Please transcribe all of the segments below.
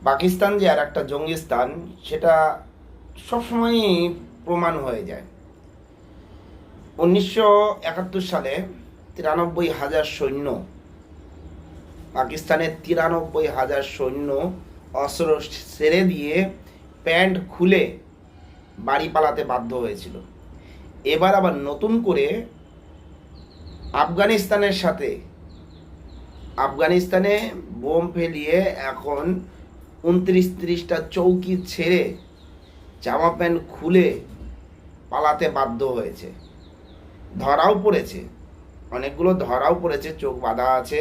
পাকিস্তান যে আর একটা জঙ্গিস্তান সেটা সবসময়ই প্রমাণ হয়ে যায়। 1971 সালে 93,000 সৈন্য, পাকিস্তানের 93,000 সৈন্য অস্ত্র ছেড়ে দিয়ে প্যান্ট খুলে বাড়ি পালাতে বাধ্য হয়েছিল। এবার আবার নতুন করে আফগানিস্তানে বোম ফেলিয়ে এখন 29-30টা চৌকি ছেড়ে জামা প্যান্ট খুলে পালাতে বাধ্য হয়েছে। ধরাও পড়েছে, অনেকগুলো ধরাও পড়েছে, চোখ বাঁধা আছে।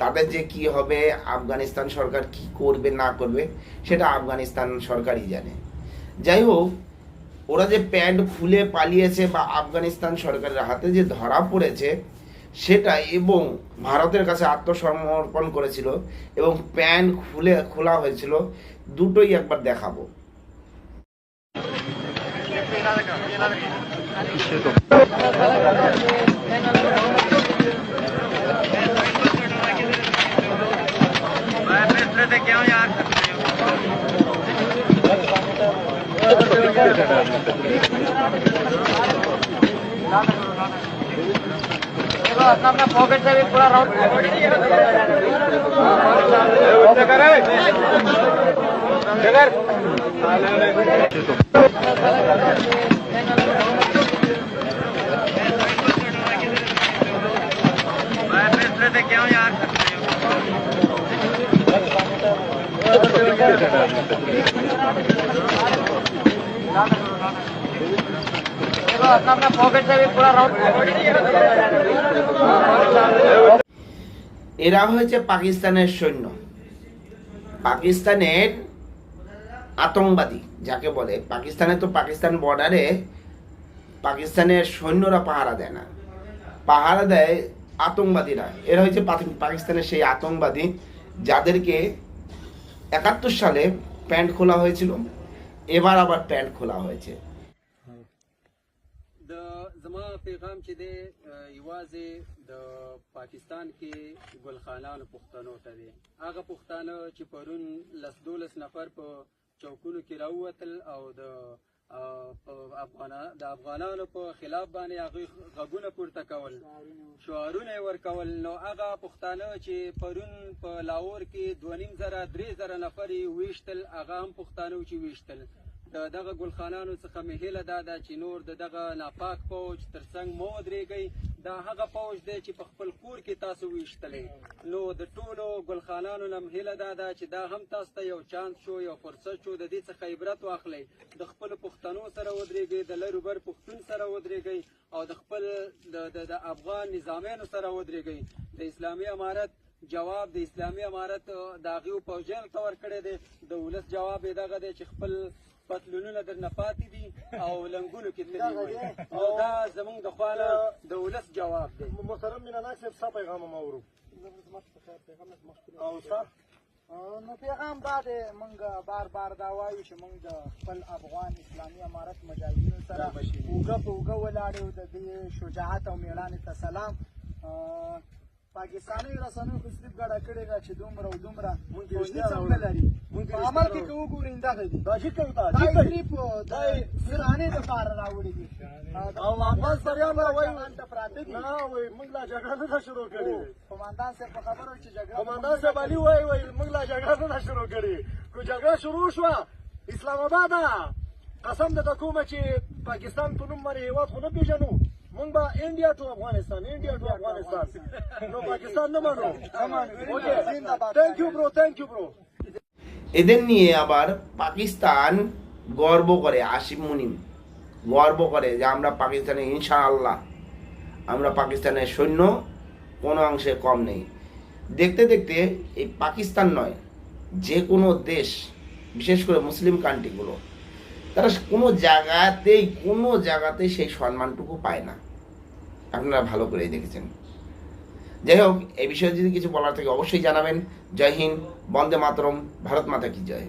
তাদের যে কি হবে, আফগানিস্তান সরকার কি করবে না করবে সেটা আফগানিস্তান সরকারই জানে। যাই হোক, ওরা যে প্যান্ট খুলে পালিয়েছে বা আফগানিস্তান সরকারের হাতে যে ধরা পড়েছে সেটা, এবং ভারতের কাছে আত্মসমর্পণ করেছিল এবং প্যান্ট খোলা হয়েছিল, দুটোই একবার দেখাবো। अपना पॉकेट से भी पूरा राउंड क्या यार अपना पॉकेट से भी पूरा राउंड। এরা হয়েছে পাকিস্তানের সৈন্য, পাকিস্তানের আতঙ্কবাদী যাকে বলে। পাকিস্তানে তো পাকিস্তান বর্ডারে পাকিস্তানের সৈন্যরা পাহারা দেয় না, পাহারা দেয় আতঙ্কবাদীরা। এরা হচ্ছে পাকিস্তানের সেই আতঙ্কবাদী যাদেরকে 71 সালে প্যান্ট খোলা হয়েছিল, এবার আবার প্যান্ট খোলা হয়েছে। زما پیغام چې دی یوازې د پاکستان کې ګلخانانو پښتنو ته دی. هغه پښتانه چې پرون 12 نفر په چوکونو کې راووتل او د افغانانو په خلاف باندې هغه غږونه پورته کول، شعارونه ورکول، نو هغه پښتانه چې پرون په لاهور کې 2,500-3,000 نفر ویشتل، هغه هم پښتانه چې ویشتل. دغه ګلخانانو څخه مې هیله دا ده چې نور دغه ناپاک فوج ترڅنګ مه ودرېږئ. دا هغه فوج دی چې په خپل کور کې تاسو ویشتلی. نو د ټولو ګلخانانو نه هیله دا ده چې دا هم تاسو ته یو چانس شو، یو فرصت شو، د دې څخه عبرت واخلئ، د خپلو پښتنو سره ودرېږئ، د لرو بر پښتون سره ودرېږئ او د خپل د افغان نظامیانو سره ودرېږئ. د اسلامي امارت جواب د اسلامي امارت د هغې پوځیانو ته ورکړی دی، د ولس جواب یې دغه دی چې خپل پتلونونه درنه پاتې دي او لنګونو کې تللي وي، او دا زمونږ د خوا نه د ولس جواب دی. محترم مینه صاحب ستا پیغام هم اورو. او ستا نو پیغام دا دی، موږ بار بار دا وایو چې موږ د خپل افغان اسلامي امارت مجاهدینو سره اوږه په اوږه ولاړ یو. د دې شجاعت او مېړانې ته سلام. پاکستاني رسنیو خو صرف ګډه کړې ده چې دومره او دومره فوجي څنګه لري، په عمل کې که وګورئ دغه دي، دا صرف د فرانې دپاره راوړي دي او افغان سریان به وایي هلته پراته دي. نه وایي موږ لا جګړه نه ده شروع کړې. قمندان صاحب په خبرو چې جګړه قمندان صاحب علي وایي موږ لا جګړه نه ده شروع کړې. که جګړه شروع شوه اسلام آباده قسم درته کومه چې پاکستان په نوم باندې هېواد خو نه پېژنو، موږ به انډیا ټو افغانستان، انډیا ټو افغانستان، نو Pakistan نه منو. Okay, thank you bro, thank you bro. এদের নিয়ে আবার পাকিস্তান গর্ব করে, আসিফ মুনিম গর্ব করে যে আমরা পাকিস্তানে ইনশাআল্লাহ, আমরা পাকিস্তানের সৈন্য কোনো অংশে কম নেই। দেখতে দেখতে এই পাকিস্তান নয়, যে কোনো দেশ, বিশেষ করে মুসলিম কান্ট্রিগুলো, তারা কোনো জায়গাতেই সেই সম্মানটুকু পায় না। আপনারা ভালো করেই দেখেছেন। যাই হোক, এই বিষয়ে যদি কিছু বলার থাকে অবশ্যই জানাবেন। জয় হিন্দ, বন্দে মাতরম, ভারত মাতা কি জয়।